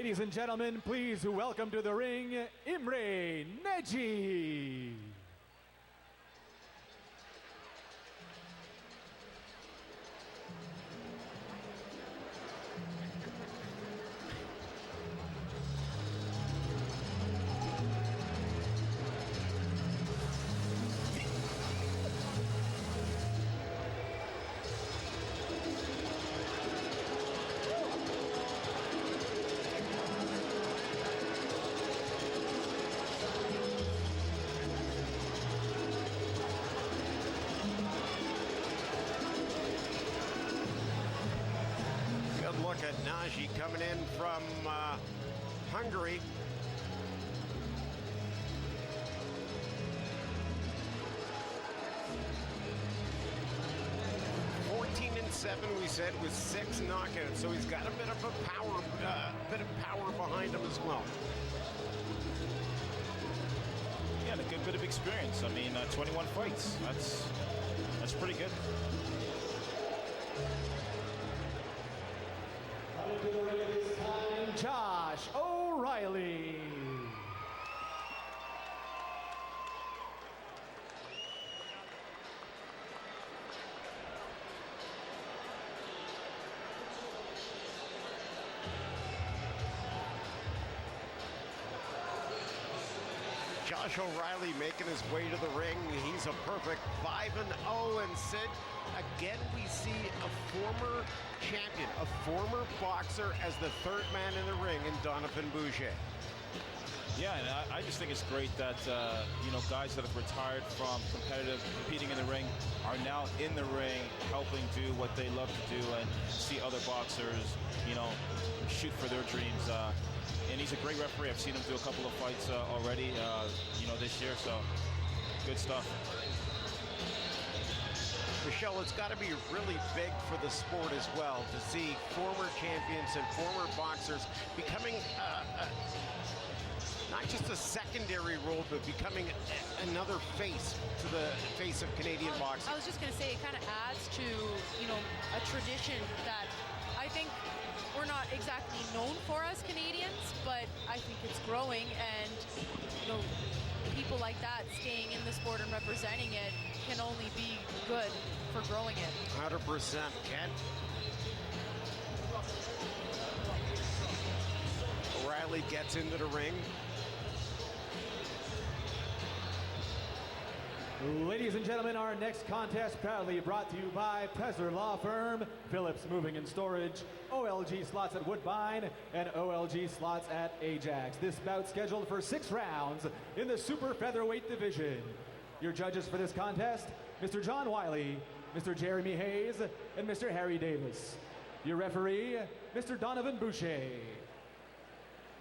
Ladies and gentlemen, please welcome to the ring, Imre Nagy. Look at Nagy coming in from Hungary. (14-7), we said, with 6 knockouts, so he's got a bit of power behind him as well. Yeah, and a good bit of experience. I mean, 21 fights. That's pretty good. To the ring this time, Josh O'Reilly. Josh O'Reilly making his way to the ring. He's a perfect 5-0, and Sid, again we see a former champion, a former boxer as the third man in the ring in Donovan Boucher. Yeah, and I just think it's great that guys that have retired from competing in the ring are now in the ring helping do what they love to do and see other boxers, shoot for their dreams. And he's a great referee. I've seen him do a couple of fights already, this year. So good stuff. Michelle, it's got to be really big for the sport as well to see former champions and former boxers becoming not just a secondary role, but becoming another face to the face of Canadian boxing. I was just going to say, it kind of adds to, a tradition that I think we're not exactly known for as Canadians, but I think it's growing, and people like that staying in the sport and representing it can only be good for growing it. 100%, Ken. O'Reilly gets into the ring. Ladies and gentlemen, our next contest proudly brought to you by Presser Law Firm, Phillips Moving and Storage, OLG Slots at Woodbine, and OLG Slots at Ajax. This bout scheduled for 6 rounds in the super featherweight division. Your judges for this contest, Mr. John Wiley, Mr. Jeremy Hayes, and Mr. Harry Davis. Your referee, Mr. Donovan Boucher.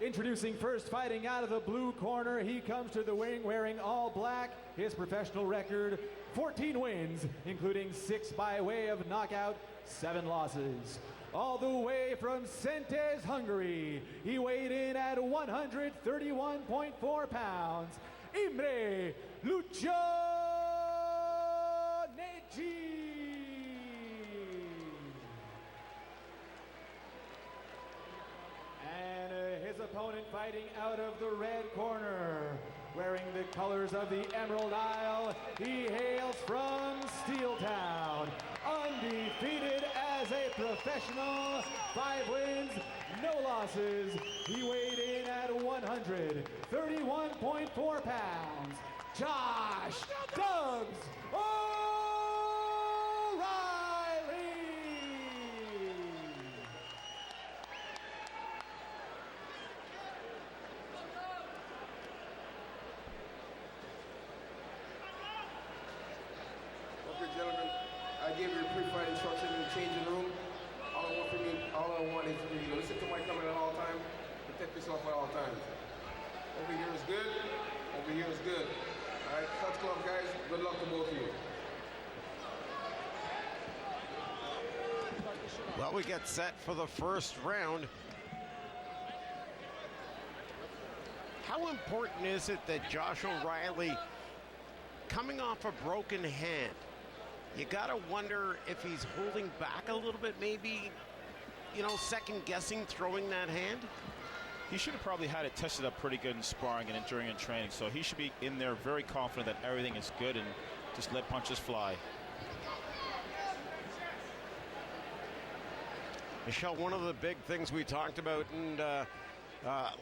Introducing first, fighting out of the blue corner, he comes to the ring wearing all black. His professional record, 14 wins, including 6 by way of knockout, 7 losses. All the way from Szentes, Hungary, he weighed in at 131.4 pounds, Imre Nagy. And his opponent fighting out of the red corner, wearing the colors of the Emerald Isle, he hails from Steeltown, undefeated as a professional, 5 wins, no losses. He weighed in at 131.4 pounds, Josh Dubs O'Reilly. Okay, gentlemen, I gave you a pre-fight instruction in the changing room. All I want is for you to listen to my comment at all times, protect yourself at all times. Over here is good, over here is good. All right, touch glove, guys. Good luck to both of you. Well, we get set for the first round. How important is it that Josh O'Reilly, coming off a broken hand, you gotta wonder if he's holding back a little bit, maybe, second guessing throwing that hand? he should have probably had it tested up pretty good in sparring and during training. So he should be in there very confident that everything is good and just let punches fly. Michelle, one of the big things we talked about, and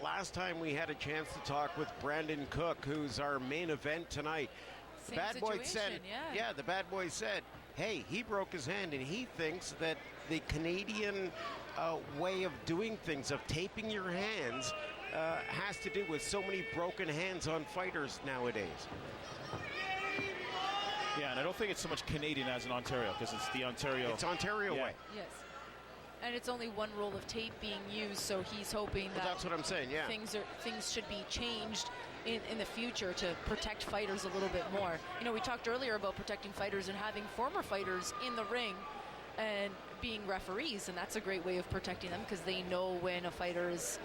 last time we had a chance to talk with Brandon Cook, who's our main event tonight. Same Bad Boy said, yeah. the Bad Boy said, hey, he broke his hand, and he thinks that the Canadian way of doing things, of taping your hands, has to do with so many broken hands on fighters nowadays. Yeah, and I don't think it's so much Canadian as in Ontario, because it's the Ontario. It's Ontario way. Yes. And it's only one roll of tape being used, so he's hoping that that's what I'm saying, yeah. Things should be changed in the future to protect fighters a little bit more. You know, we talked earlier about protecting fighters and having former fighters in the ring and being referees, and that's a great way of protecting them because they know when a fighter is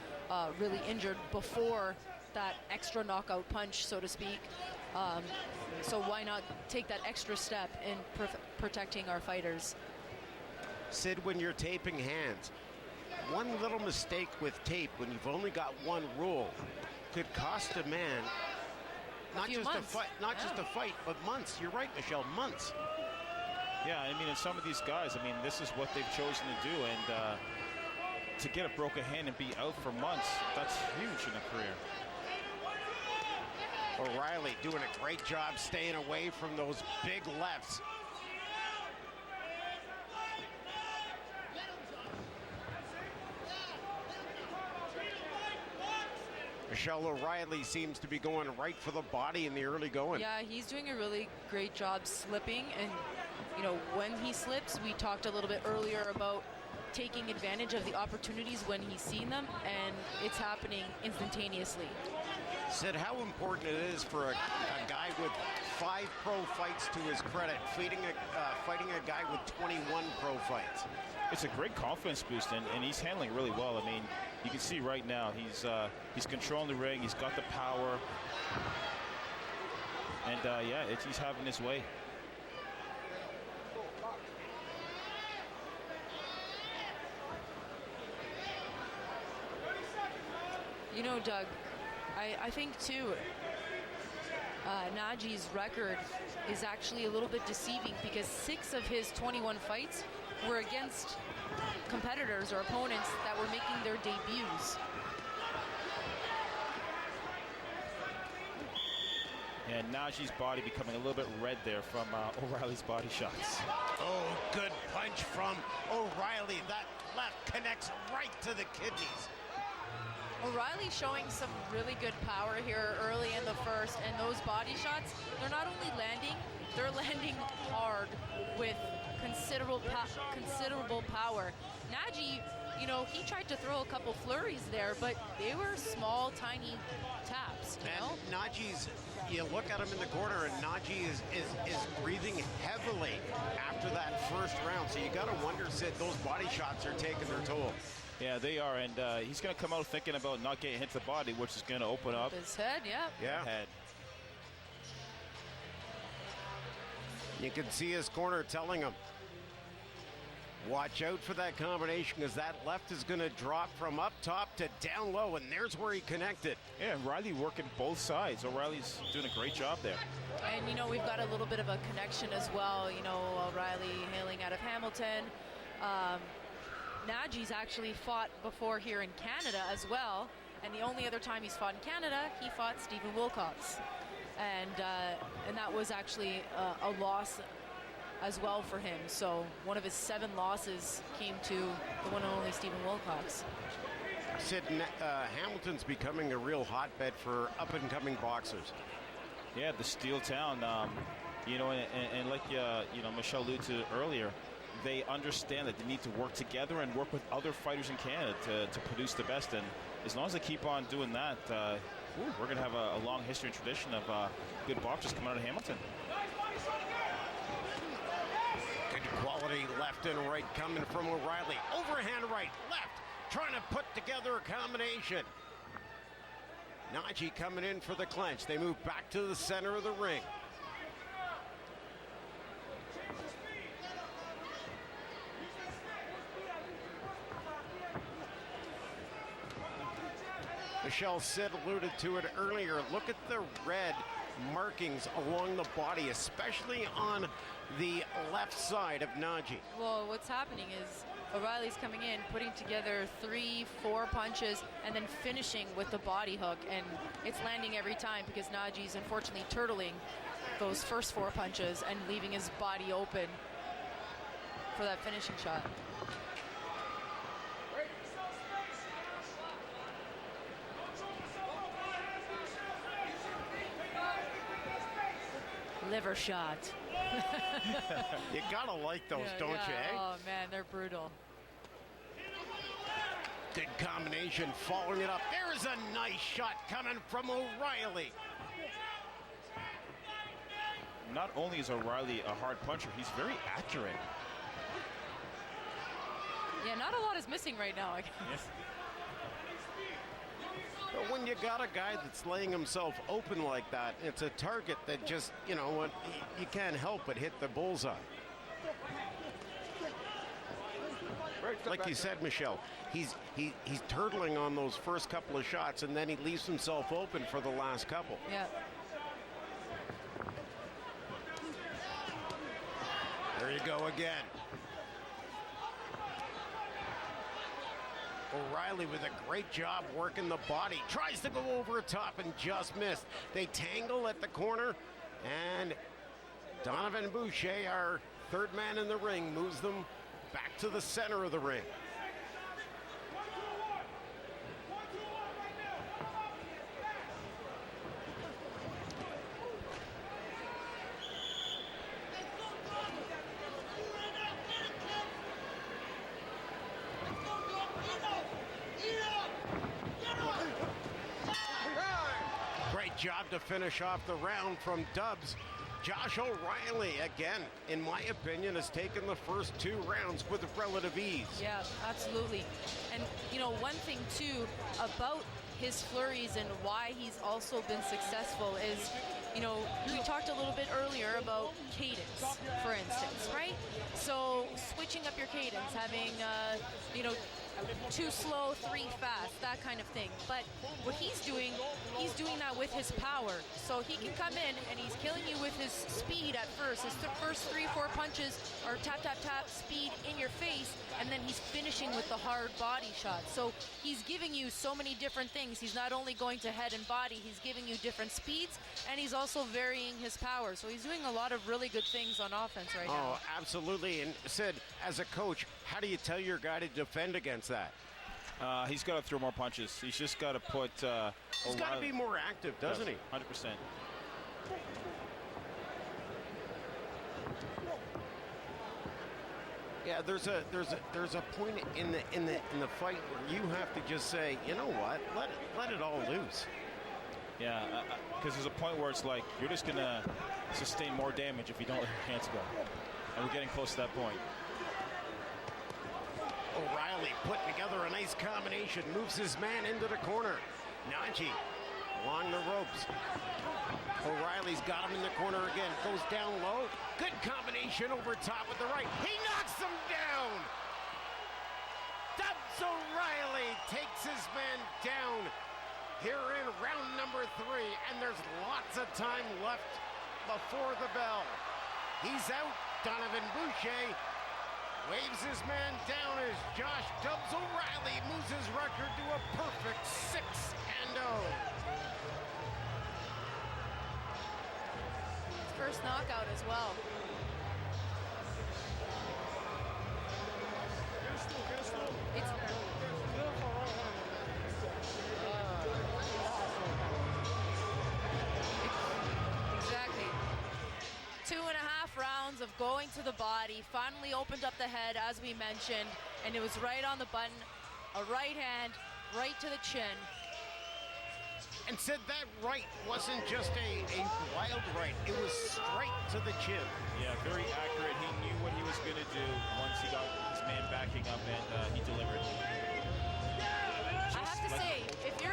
really injured before that extra knockout punch, so to speak. So why not take that extra step in protecting our fighters? Sid, when you're taping hands, one little mistake with tape when you've only got one rule could cost a man not just a fight, but months. You're right, Michelle, months. Yeah, I mean, and some of these guys, I mean, this is what they've chosen to do, and to get a broken hand and be out for months, that's huge in a career. O'Reilly doing a great job staying away from those big lefts. Michelle, O'Reilly seems to be going right for the body in the early going. Yeah, he's doing a really great job slipping, and you know, when he slips, we talked a little bit earlier about taking advantage of the opportunities when he's seen them, and it's happening instantaneously. Sid, how important it is for a guy with 5 pro fights to his credit, fighting a guy with 21 pro fights. It's a great confidence boost, and he's handling it really well. I mean, you can see right now he's controlling the ring. He's got the power, and yeah, he's having his way. You know, Doug, I think too, Nagy's record is actually a little bit deceiving because 6 of his 21 fights were against competitors or opponents that were making their debuts. And Nagy's body becoming a little bit red there from O'Reilly's body shots. Oh, good punch from O'Reilly. That left connects right to the kidneys. O'Reilly showing some really good power here early in the first, and those body shots, they're not only landing, they're landing hard with considerable power. Nagy, you know, he tried to throw a couple flurries there, but they were small, tiny taps, you know? And Nagy's, you look at him in the corner, and Nagy is breathing heavily after that first round. So you got to wonder, Sid, those body shots are taking their toll. Yeah, they are, and he's going to come out thinking about not getting hit to the body, which is going to open up his head. Yeah. Head. You can see his corner telling him, watch out for that combination because that left is going to drop from up top to down low, and there's where he connected. Yeah, and Riley working both sides. O'Reilly's doing a great job there. And, you know, we've got a little bit of a connection as well. You know, O'Reilly hailing out of Hamilton. Nagy's actually fought before here in Canada as well, and the only other time he's fought in Canada, he fought Stephen Wilcox, and that was actually a loss as well for him. So one of his 7 losses came to the one and only Stephen Wilcox. Sid, Hamilton's becoming a real hotbed for up-and-coming boxers. Yeah, the steel town, you know, and like you know, Michelle alluded to earlier, they understand that they need to work together and work with other fighters in Canada to produce the best. And as long as they keep on doing that, we're going to have a long history and tradition of good boxers coming out of Hamilton. Good quality left and right coming from O'Reilly. Overhand right, left, trying to put together a combination. Nagy coming in for the clinch. They move back to the center of the ring. Michelle Sid alluded to it earlier. Look at the red markings along the body, especially on the left side of Nagy. Well, what's happening is O'Reilly's coming in, putting together 3-4 punches, and then finishing with the body hook, and it's landing every time because Nagy's unfortunately turtling those first 4 punches and leaving his body open for that finishing shot. Liver shot. You gotta like those, don't you, eh? Oh man, they're brutal. Good combination, following it up. There's a nice shot coming from O'Reilly. Not only is O'Reilly a hard puncher, he's very accurate. Yeah, not a lot is missing right now, I guess. Yes. But when you got a guy that's laying himself open like that, it's a target that just, you know what, you can't help but hit the bullseye. Like you said, Michelle, he's turtling on those first couple of shots, and then he leaves himself open for the last couple. Yeah. There you go again. O'Reilly with a great job working the body. Tries to go over top and just missed. They tangle at the corner, and Donovan Boucher, our third man in the ring, moves them back to the center of the ring. Job to finish off the round from Dubs. Josh O'Reilly, again, in my opinion, has taken the first 2 rounds with relative ease. Yeah, absolutely. And, you know, one thing, too, about his flurries and why he's also been successful is, you know, we talked a little bit earlier about cadence, for instance, right? So switching up your cadence, having, you know, 2 slow, 3 fast, that kind of thing. But what he's doing that with his power. So he can come in and he's killing you with his speed at first. His first 3-4 punches are tap, tap, tap, speed in your face, and then he's finishing with the hard body shot. So he's giving you so many different things. He's not only going to head and body, he's giving you different speeds, and he's also varying his power. So he's doing a lot of really good things on offense right now. Oh, absolutely. And Sid, as a coach, how do you tell your guy to defend against that? He's got to throw more punches. He's just got to put. He's got to be more active, doesn't he? 100%. Yeah, there's a point in the fight where you have to just say, you know what, let it all loose. Yeah, because there's a point where it's like you're just gonna sustain more damage if you don't let your hands go, and we're getting close to that point. O'Reilly putting together a nice combination, moves his man into the corner. Nagy along the ropes. O'Reilly's got him in the corner again, goes down low. Good combination over top with the right. He knocks him down. Dubs O'Reilly takes his man down here in round number 3, and there's lots of time left before the bell. He's out. Donovan Boucher waves his man down as Josh Dubs O'Reilly moves his record to a perfect 6-0. First knockout as well. Exactly. 2.5 rounds of going to the body, finally opened up the head, as we mentioned, and it was right on the button, a right hand, right to the chin. And said that right wasn't just a wild right, it was straight to the chin. Yeah, very accurate. He knew what he was going to do once he got his man backing up, and he delivered. I have to say, if you're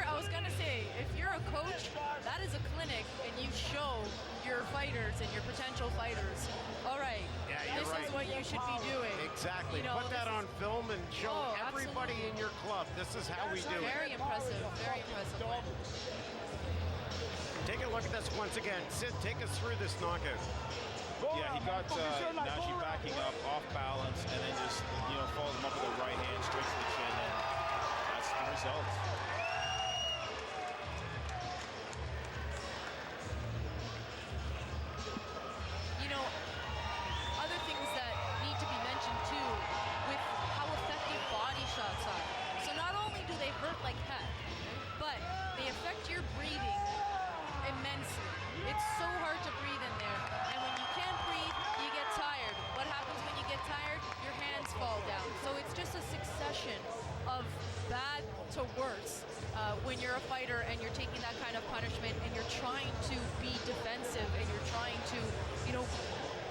a coach, that is a clinic, and you show your fighters and your potential fighters, all right, this is what you should be doing. Exactly. You know, put that on film and show everybody in your club, this is how we do it. Very impressive, very impressive. look at this once again. Sid, take us through this knockout. Yeah, he got Nagy backing up off balance and then just, followed him up with a right hand straight to the chin, and that's the result. Other things that need to be mentioned too with how effective body shots are. So not only do they hurt like heck, but they affect your breathing immensely. It's so hard to breathe in there, and when you can't breathe, you get tired. What happens when you get tired? Your hands fall down. So it's just a succession of bad to worse when you're a fighter and you're taking that kind of punishment and you're trying to be defensive and you're trying to,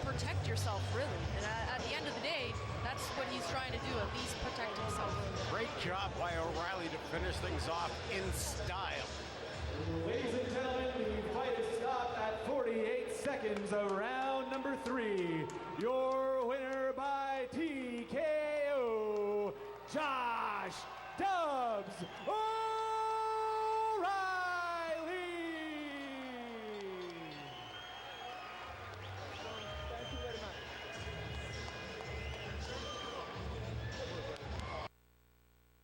protect yourself, really. And at the end of the day, that's what he's trying to do, at least protect himself. Great job by O'Reilly to finish things off in style. Ladies and gentlemen, the fight is stopped at 48 seconds of round number 3. Your winner by TKO, Josh Dubs O'Reilly.